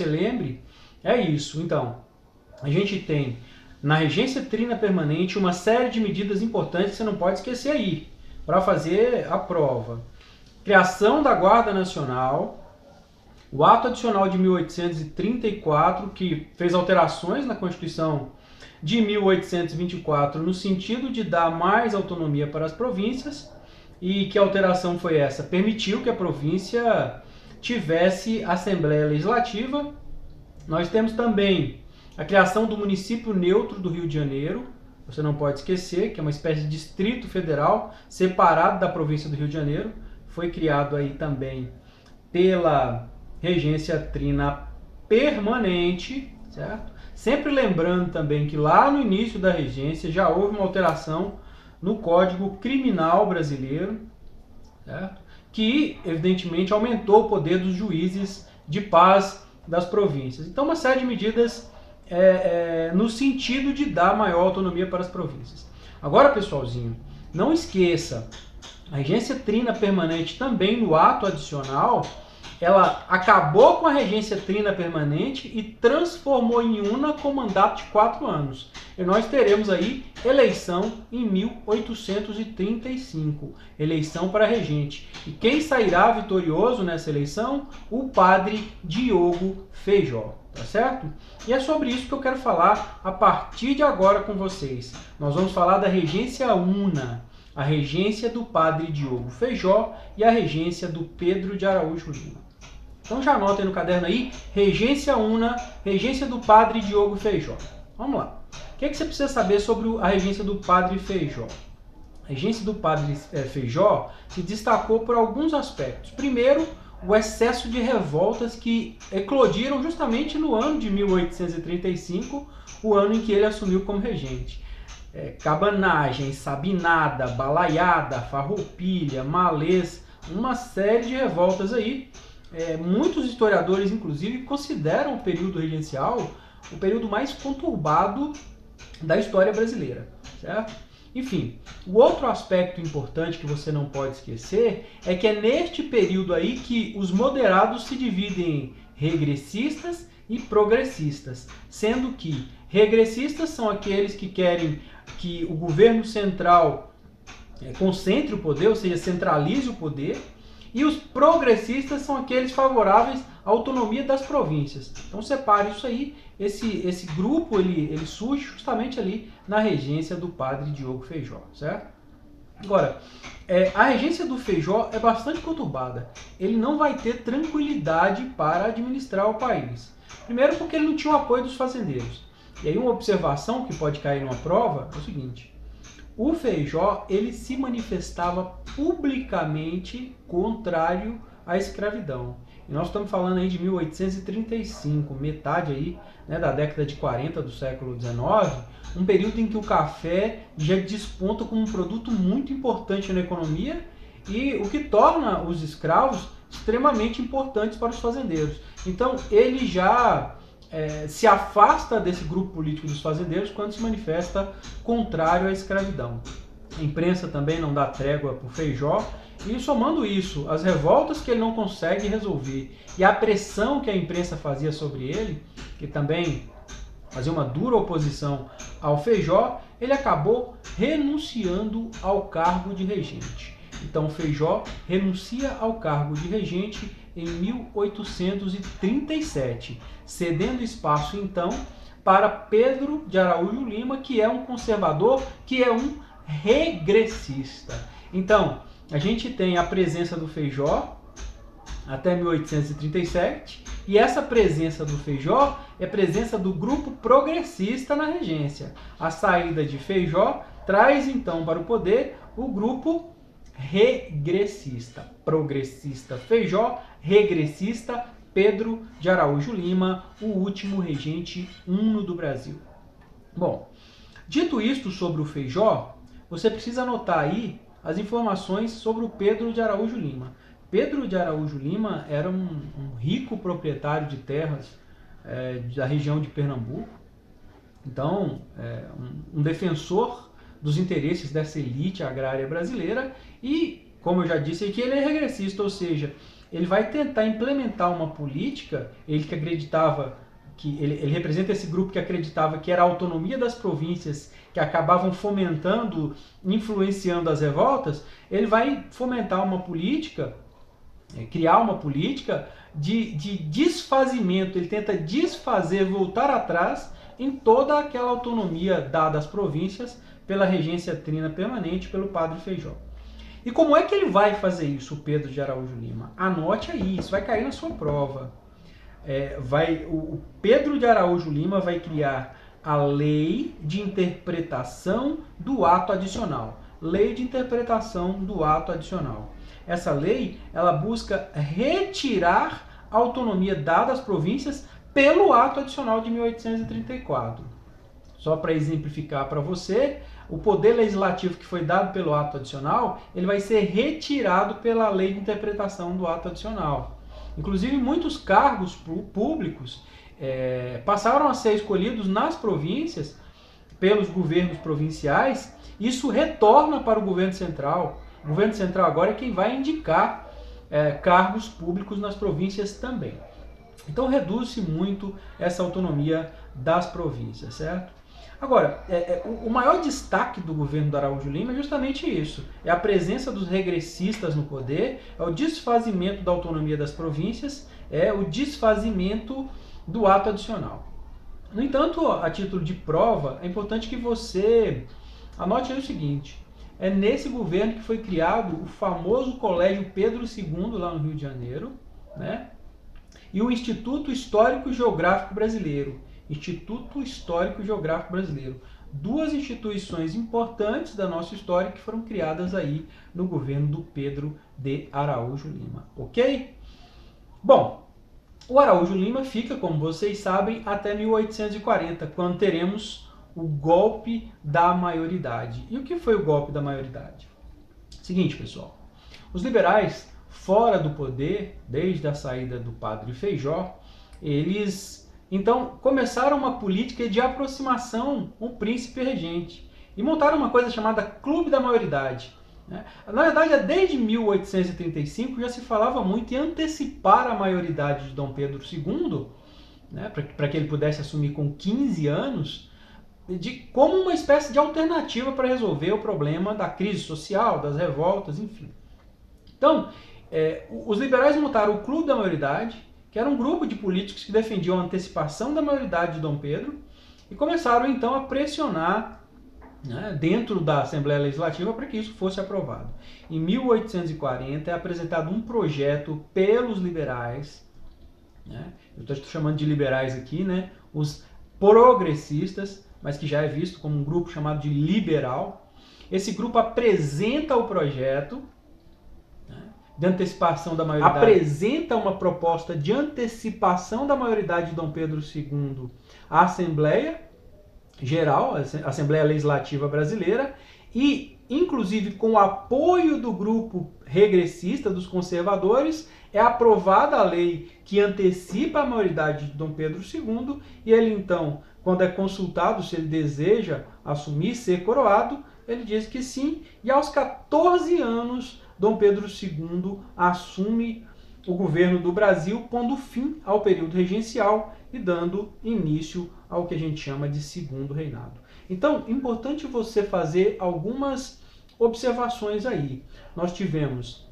lembre, é isso. Então, a gente tem na regência trina permanente uma série de medidas importantes que você não pode esquecer aí, para fazer a prova. Criação da Guarda Nacional, o ato adicional de 1834, que fez alterações na Constituição de 1824, no sentido de dar mais autonomia para as províncias. E que alteração foi essa? Permitiu que a província tivesse Assembleia Legislativa. Nós temos também a criação do município neutro do Rio de Janeiro. Você não pode esquecer que é uma espécie de distrito federal separado da província do Rio de Janeiro. Foi criado aí também pela regência trina permanente, certo? Sempre lembrando também que lá no início da regência já houve uma alteração no Código Criminal Brasileiro, certo? Que evidentemente aumentou o poder dos juízes de paz das províncias. Então uma série de medidas no sentido de dar maior autonomia para as províncias. Agora, pessoalzinho, não esqueça, a regência trina permanente também no ato adicional, ela acabou com a regência trina permanente e transformou em una com mandato de 4 anos. E nós teremos aí eleição em 1835, eleição para regente. E quem sairá vitorioso nessa eleição? O padre Diogo Feijó, tá certo? E é sobre isso que eu quero falar a partir de agora com vocês. Nós vamos falar da regência una, a regência do padre Diogo Feijó e a regência do Pedro de Araújo Lima. Então já anotem no caderno aí, regência una, regência do padre Diogo Feijó. Vamos lá. O que é que você precisa saber sobre a regência do padre Feijó? A regência do padre Feijó se destacou por alguns aspectos. Primeiro, o excesso de revoltas que eclodiram justamente no ano de 1835, o ano em que ele assumiu como regente. Cabanagem, sabinada, balaiada, farroupilha, malês, uma série de revoltas aí. Muitos historiadores, inclusive, consideram o período regencial o período mais conturbado da história brasileira, certo? Enfim, o outro aspecto importante que você não pode esquecer é que é neste período aí que os moderados se dividem em regressistas e progressistas, sendo que regressistas são aqueles que querem que o governo central concentre o poder, ou seja, centralize o poder, e os progressistas são aqueles favoráveis à autonomia das províncias. Então separe isso aí, esse grupo ele surge justamente ali na regência do padre Diogo Feijó, certo? Agora, a regência do Feijó é bastante conturbada. Ele não vai ter tranquilidade para administrar o país. Primeiro porque ele não tinha o apoio dos fazendeiros. E aí uma observação que pode cair numa prova é o seguinte: o Feijó ele se manifestava publicamente contrário à escravidão. E nós estamos falando aí de 1835, metade aí, né, da década de 40 do século XIX, um período em que o café já desponta como um produto muito importante na economia e o que torna os escravos extremamente importantes para os fazendeiros. Então ele já se afasta desse grupo político dos fazendeiros quando se manifesta contrário à escravidão. A imprensa também não dá trégua para o Feijó, e somando isso, as revoltas que ele não consegue resolver e a pressão que a imprensa fazia sobre ele, que também fazia uma dura oposição ao Feijó, ele acabou renunciando ao cargo de regente. Então Feijó renuncia ao cargo de regente em 1837, cedendo espaço então para Pedro de Araújo Lima, que é um conservador, que é um regressista. Então, a gente tem a presença do Feijó até 1837, e essa presença do Feijó é presença do grupo progressista na regência. A saída de Feijó traz então para o poder o grupo regressista. Progressista Feijó, regressista Pedro de Araújo Lima, o último regente uno do Brasil. Bom, dito isto sobre o Feijó, você precisa anotar aí as informações sobre o Pedro de Araújo Lima. Pedro de Araújo Lima era um rico proprietário de terras da região de Pernambuco. Então, um defensor dos interesses dessa elite agrária brasileira e, como eu já disse aqui, ele é regressista, ou seja, ele vai tentar implementar uma política, ele que acreditava que ele representa esse grupo que acreditava que era a autonomia das províncias que acabavam fomentando, influenciando as revoltas. Ele vai fomentar uma política, criar uma política de desfazimento. Ele tenta desfazer, voltar atrás em toda aquela autonomia dada às províncias pela regência trina permanente, pelo padre Feijó. E como é que ele vai fazer isso, o Pedro de Araújo Lima? Anote aí, isso vai cair na sua prova. O Pedro de Araújo Lima vai criar a Lei de Interpretação do Ato Adicional. Lei de Interpretação do Ato Adicional. Essa lei, ela busca retirar a autonomia dada às províncias pelo Ato Adicional de 1834. Só para exemplificar para você, o poder legislativo que foi dado pelo Ato Adicional, ele vai ser retirado pela Lei de Interpretação do Ato Adicional. Inclusive, muitos cargos públicos passaram a ser escolhidos nas províncias, pelos governos provinciais. Isso retorna para o governo central. O governo central agora é quem vai indicar cargos públicos nas províncias também. Então, reduz-se muito essa autonomia das províncias, certo? Agora, o maior destaque do governo do Araújo Lima é justamente isso. É a presença dos regressistas no poder, é o desfazimento da autonomia das províncias, é o desfazimento do ato adicional. No entanto, a título de prova, é importante que você anote aí o seguinte. É nesse governo que foi criado o famoso Colégio Pedro II, lá no Rio de Janeiro, né? E o Instituto Histórico e Geográfico Brasileiro. Instituto Histórico e Geográfico Brasileiro. Duas instituições importantes da nossa história que foram criadas aí no governo do Pedro de Araújo Lima. Ok? Bom, o Araújo Lima fica, como vocês sabem, até 1840, quando teremos o golpe da maioridade. E o que foi o golpe da maioridade? Seguinte, pessoal. Os liberais, fora do poder, desde a saída do padre Feijó, eles então começaram uma política de aproximação com o príncipe regente e montaram uma coisa chamada Clube da Maioridade. Na verdade, desde 1835 já se falava muito em antecipar a maioridade de Dom Pedro II, né, para que ele pudesse assumir com 15 anos, como uma espécie de alternativa para resolver o problema da crise social, das revoltas, enfim. Então, os liberais montaram o Clube da Maioridade, que era um grupo de políticos que defendiam a antecipação da maioridade de Dom Pedro, e começaram então a pressionar, né, dentro da Assembleia Legislativa para que isso fosse aprovado. Em 1840 é apresentado um projeto pelos liberais, né, eu estou chamando de liberais aqui, né, os progressistas, mas que já é visto como um grupo chamado de liberal. Esse grupo apresenta o projeto de antecipação da maioridade, apresenta uma proposta de antecipação da maioridade de Dom Pedro II à Assembleia Geral, a Assembleia Legislativa Brasileira, e, inclusive, com o apoio do grupo regressista, dos conservadores, é aprovada a lei que antecipa a maioridade de Dom Pedro II, e ele, então, quando é consultado se ele deseja assumir, ser coroado, ele diz que sim, e aos 14 anos, Dom Pedro II assume o governo do Brasil, pondo fim ao período regencial e dando início ao que a gente chama de segundo reinado. Então, importante você fazer algumas observações aí. Nós tivemos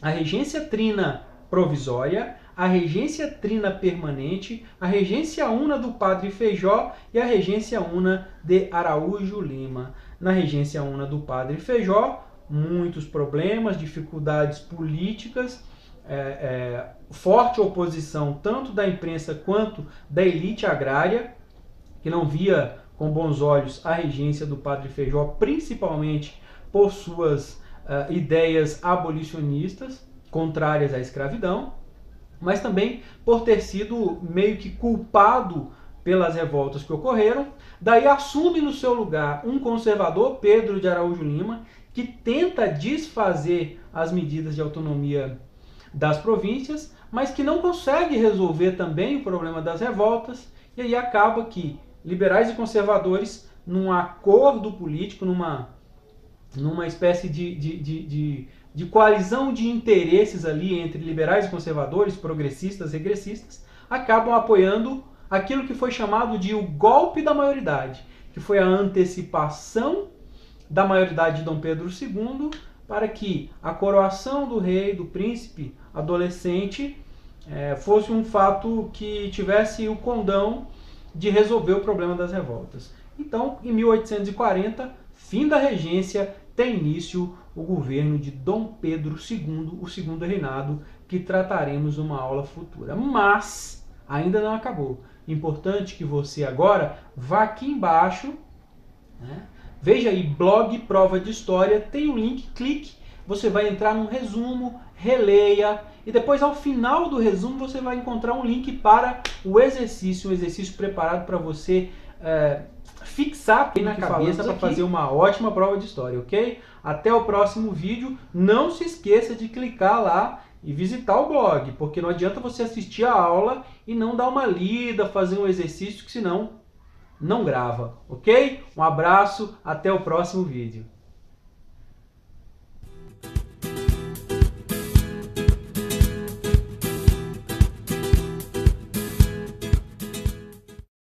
a regência trina provisória, a regência trina permanente, a regência una do padre Feijó e a regência una de Araújo Lima. Na regência una do padre Feijó, muitos problemas, dificuldades políticas, forte oposição tanto da imprensa quanto da elite agrária, que não via com bons olhos a regência do padre Feijó, principalmente por suas ideias abolicionistas, contrárias à escravidão, mas também por ter sido meio que culpado pelas revoltas que ocorreram. Daí assume no seu lugar um conservador, Pedro de Araújo Lima, que tenta desfazer as medidas de autonomia das províncias, mas que não consegue resolver também o problema das revoltas, e aí acaba que liberais e conservadores, num acordo político, numa numa espécie de coalizão de interesses ali entre liberais e conservadores, progressistas e regressistas, acabam apoiando aquilo que foi chamado de o golpe da maioridade, que foi a antecipação da maioridade de Dom Pedro II para que a coroação do rei, do príncipe adolescente, fosse um fato que tivesse o condão de resolver o problema das revoltas. Então, em 1840, fim da regência, tem início o governo de Dom Pedro II, o segundo reinado, que trataremos numa aula futura. Mas ainda não acabou. Importante que você agora vá aqui embaixo, né? Veja aí, blog Prova de História, tem um link, clique, você vai entrar num resumo, releia, e depois ao final do resumo você vai encontrar um link para o exercício, um exercício preparado para você fixar na cabeça para fazer uma ótima prova de história, ok? Até o próximo vídeo, não se esqueça de clicar lá e visitar o blog, porque não adianta você assistir a aula e não dar uma lida, fazer um exercício, que senão não grava, ok? Um abraço, até o próximo vídeo.